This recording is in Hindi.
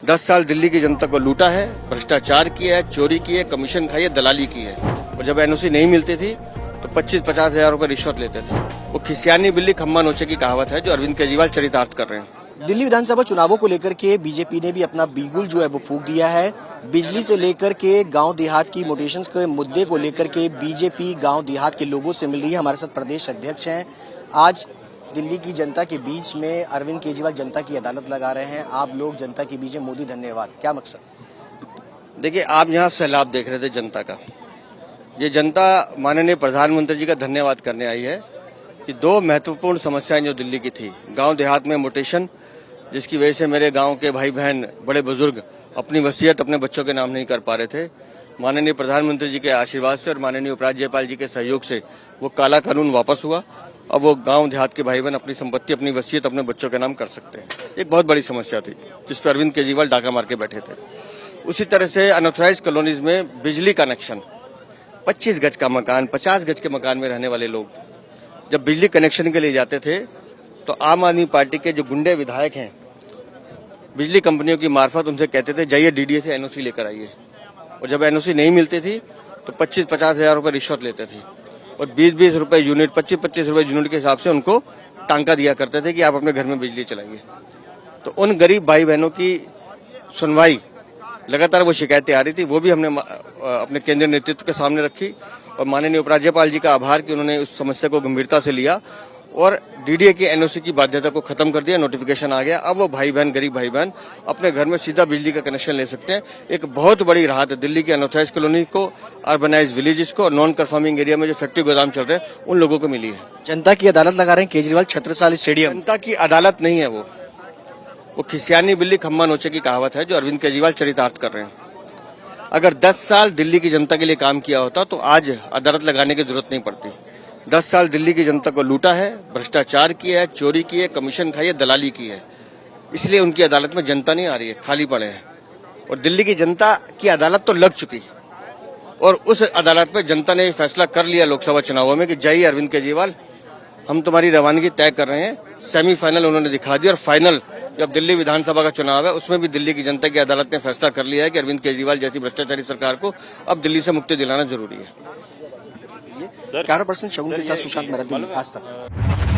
10 साल दिल्ली की जनता को लूटा है, भ्रष्टाचार किया है, चोरी की है, कमीशन खाई है, दलाली की है। और जब एनओसी नहीं मिलती थी तो 25-50 हजार रुपए रिश्वत लेते थे। वो खिसियानी बिल्ली खम्मा नोचे की कहावत है जो अरविंद केजरीवाल चरितार्थ कर रहे हैं। दिल्ली विधानसभा चुनावों को लेकर के बीजेपी ने भी अपना बिगुल जो है वो फूंक दिया है। बिजली से लेकर के गांव देहात की मोटेशंस के मुद्दे को लेकर के बीजेपी गांव देहात के लोगों से मिल रही है। हमारे साथ प्रदेश अध्यक्ष हैं। आज दिल्ली की जनता के बीच में अरविंद केजरीवाल जनता की अदालत लगा रहे हैं। आप लोग जनता के बीच में मोदी धन्यवाद, क्या मकसद? देखिए, आप यहाँ सैलाब देख रहे थे जनता का। ये जनता माननीय प्रधानमंत्री जी का धन्यवाद करने आई है कि दो महत्वपूर्ण समस्याएं जो दिल्ली की थी, गांव देहात में मोटेशन, जिसकी वजह से मेरे गांव के भाई बहन बड़े बुजुर्ग अपनी वसीयत अपने बच्चों के नाम नहीं कर पा रहे थे। माननीय प्रधानमंत्री जी के आशीर्वाद से और माननीय उपराज्यपाल जी के सहयोग से वो काला कानून वापस हुआ। अब वो गांव देहात के भाई बहन अपनी संपत्ति, अपनी वसीयत अपने बच्चों के नाम कर सकते हैं। एक बहुत बड़ी समस्या थी जिस पर अरविंद केजरीवाल डाका मार के बैठे थे। उसी तरह से अनऑथराइज्ड कॉलोनीज में बिजली कनेक्शन, 25 गज का मकान, 50 गज के मकान में रहने वाले लोग जब बिजली कनेक्शन के लिए जाते थे तो आम आदमी पार्टी के जो गुंडे विधायक हैं बिजली कंपनियों की मार्फत उनसे कहते थे जाइए डीडीए से एनओसी लेकर आइए। और जब एनओसी नहीं मिलती थी तो 25-50 हजार रुपए रिश्वत लेते थे और 20-20 रुपए यूनिट, 25-25 रुपए यूनिट के हिसाब से उनको टांका दिया करते थे कि आप अपने घर में बिजली चलाइए। तो उन गरीब भाई बहनों की सुनवाई लगातार वो शिकायतें आ रही थी, वो भी हमने अपने केंद्रीय नेतृत्व के सामने रखी और माननीय उपराज्यपाल जी का आभार कि उन्होंने उस समस्या को गंभीरता से लिया और डीडीए की एनओसी की बाध्यता को खत्म कर दिया। नोटिफिकेशन आ गया। अब वो भाई बहन, गरीब भाई बहन अपने घर में सीधा बिजली का कनेक्शन ले सकते हैं। एक बहुत बड़ी राहत दिल्ली के अनऑथराइज्ड कॉलोनी को, अर्बनाइज्ड विलेजेस को और नॉन कंफर्मिंग एरिया में जो फैक्ट्री गोदाम चल रहे हैं उन लोगों को मिली है। जनता की अदालत लगा रहे हैं केजरीवाल छत्रसाल स्टेडियम। जनता की अदालत नहीं है, वो खिसियानी बिल्ली खम्मा नोचे की कहावत है जो अरविंद केजरीवाल चरितार्थ कर रहे हैं। अगर 10 साल दिल्ली की जनता के लिए काम किया होता तो आज अदालत लगाने की जरूरत नहीं पड़ती। 10 साल दिल्ली की जनता को लूटा है, भ्रष्टाचार किया है, चोरी की है, कमीशन खाई है, दलाली की है। इसलिए उनकी अदालत में जनता नहीं आ रही है, खाली पड़े हैं। और दिल्ली की जनता की अदालत तो लग चुकी और उस अदालत में जनता ने फैसला कर लिया लोकसभा चुनावों में कि जाइए अरविंद केजरीवाल, हम तुम्हारी रवानगी तय कर रहे हैं। सेमीफाइनल उन्होंने दिखा दिया और फाइनल जब दिल्ली विधानसभा का चुनाव है उसमें भी दिल्ली की जनता की अदालत ने फैसला कर लिया है कि अरविंद केजरीवाल जैसी भ्रष्टाचारी सरकार को अब दिल्ली से मुक्ति दिलाना जरूरी है। कैमरा पर्सन शगुन के साथ सुशांत मेहरा, दिल्ली, आज तक।